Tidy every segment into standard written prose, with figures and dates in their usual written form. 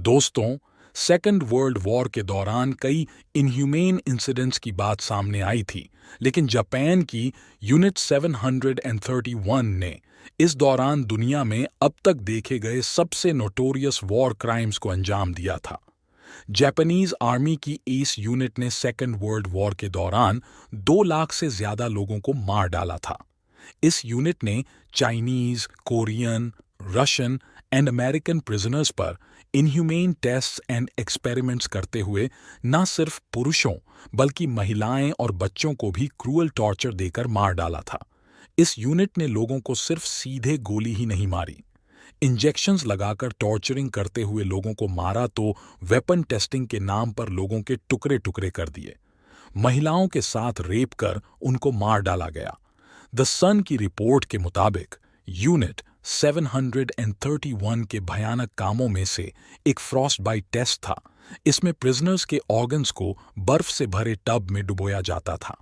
दोस्तों, second world war के दौरान कई इनह्यूमेन इंसिडेंट्स की बात सामने आई थी, लेकिन जापान की यूनिट 731 ने इस दौरान दुनिया में अब तक देखे गए सबसे नोटोरियस वॉर क्राइम्स को अंजाम दिया था। जापानीज आर्मी की इस यूनिट ने सेकेंड वर्ल्ड वॉर के दौरान 2 लाख से ज्यादा लोगों को मार डाला था। इस यूनिट ने Chinese, Korean, Russian and American prisoners पर इनह्यूमेन टेस्ट्स एंड एक्सपेरिमेंट्स करते हुए न सिर्फ पुरुषों बल्कि महिलाएं और बच्चों को भी क्रूअल टॉर्चर देकर मार डाला था। इस यूनिट ने लोगों को सिर्फ सीधे गोली ही नहीं मारी, इंजेक्शंस लगाकर टॉर्चरिंग करते हुए लोगों को मारा तो वेपन टेस्टिंग के नाम पर लोगों के टुकड़े टुकड़े कर दिए। महिलाओं के साथ रेप कर उनको मार डाला गया। द सन की रिपोर्ट के मुताबिक यूनिट 731 के भयानक कामों में से एक फ्रॉस्ट बाइट टेस्ट था। इसमें प्रिजनर्स के ऑर्गन्स को बर्फ से भरे टब में डुबोया जाता था।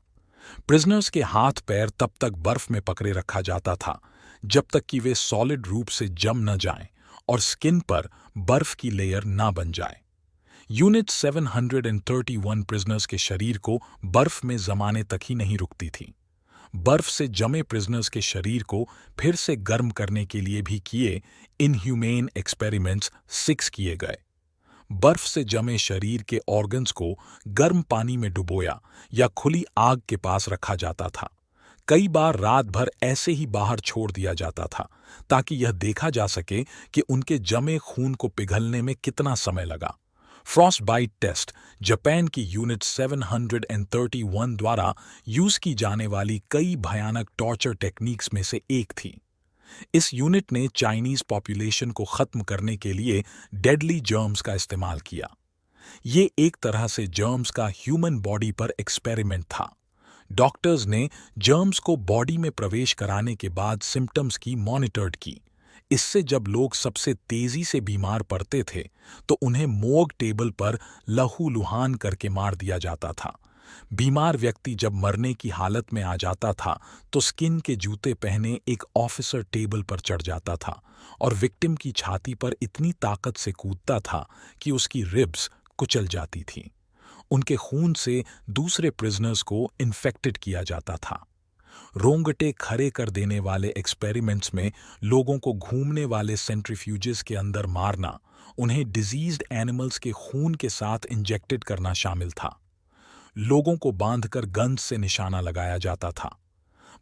प्रिजनर्स के हाथ पैर तब तक बर्फ में पकड़े रखा जाता था जब तक कि वे सॉलिड रूप से जम न जाएं और स्किन पर बर्फ की लेयर ना बन जाए। यूनिट 731 प्रिजनर्स के शरीर को बर्फ में जमाने तक ही नहीं रुकती थी। बर्फ से जमे प्रिजनर्स के शरीर को फिर से गर्म करने के लिए भी किए इनह्यूमेन एक्सपेरिमेंट्स 6 किए गए। बर्फ से जमे शरीर के ऑर्गन्स को गर्म पानी में डुबोया या खुली आग के पास रखा जाता था। कई बार रात भर ऐसे ही बाहर छोड़ दिया जाता था ताकि यह देखा जा सके कि उनके जमे खून को पिघलने में कितना समय लगा। फ्रॉस्ट बाइट टेस्ट जापान की यूनिट 731 द्वारा यूज की जाने वाली कई भयानक टॉर्चर टेक्निक्स में से एक थी। इस यूनिट ने चाइनीज पॉपुलेशन को खत्म करने के लिए डेडली जर्म्स का इस्तेमाल किया। ये एक तरह से जर्म्स का ह्यूमन बॉडी पर एक्सपेरिमेंट था। डॉक्टर्स ने जर्म्स को बॉडी में प्रवेश कराने के बाद सिम्टम्स की मॉनिटर्ड की। इससे जब लोग सबसे तेजी से बीमार पड़ते थे तो उन्हें मोर्ग टेबल पर लहूलुहान करके मार दिया जाता था। बीमार व्यक्ति जब मरने की हालत में आ जाता था तो स्किन के जूते पहने एक ऑफिसर टेबल पर चढ़ जाता था और विक्टिम की छाती पर इतनी ताकत से कूदता था कि उसकी रिब्स कुचल जाती थी। उनके खून से दूसरे प्रिजनर्स को इन्फेक्टेड किया जाता था। रोंगटे खड़े कर देने वाले एक्सपेरिमेंट्स में लोगों को घूमने वाले सेंट्रीफ्यूजेस के अंदर मारना, उन्हें डिजीज्ड एनिमल्स के खून के साथ इंजेक्टेड करना शामिल था। लोगों को बांधकर गन्स से निशाना लगाया जाता था।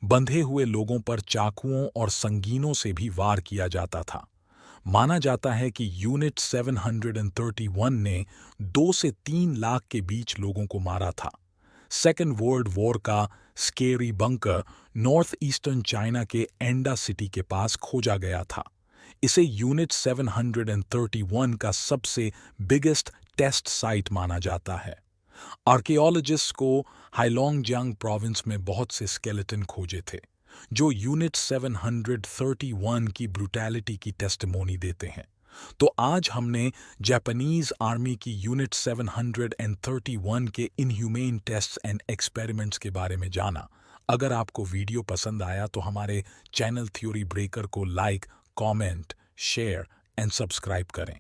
बंधे हुए लोगों पर चाकुओं और संगीनों से भी वार किया जाता था। माना जाता है कि यूनिट 731 ने 2 से 3 लाख के बीच लोगों को मारा था। सेकेंड वर्ल्ड वॉर का scary bunker north eastern China के एंडा सिटी के पास खोजा गया था। इसे यूनिट 731 का सबसे बिगेस्ट टेस्ट साइट माना जाता है। आर्कियोलॉजिस्ट्स को हाइलोंगजियांग प्रोविंस में बहुत से स्केलेटन खोजे थे जो यूनिट 731 की ब्रूटैलिटी की टेस्टिमोनी देते हैं। तो आज हमने जापानीज आर्मी की यूनिट 731 के इनह्यूमेन टेस्ट्स एंड एक्सपेरिमेंट्स के बारे में जाना। अगर आपको वीडियो पसंद आया तो हमारे चैनल थ्योरी ब्रेकर को like, comment, share and subscribe करें।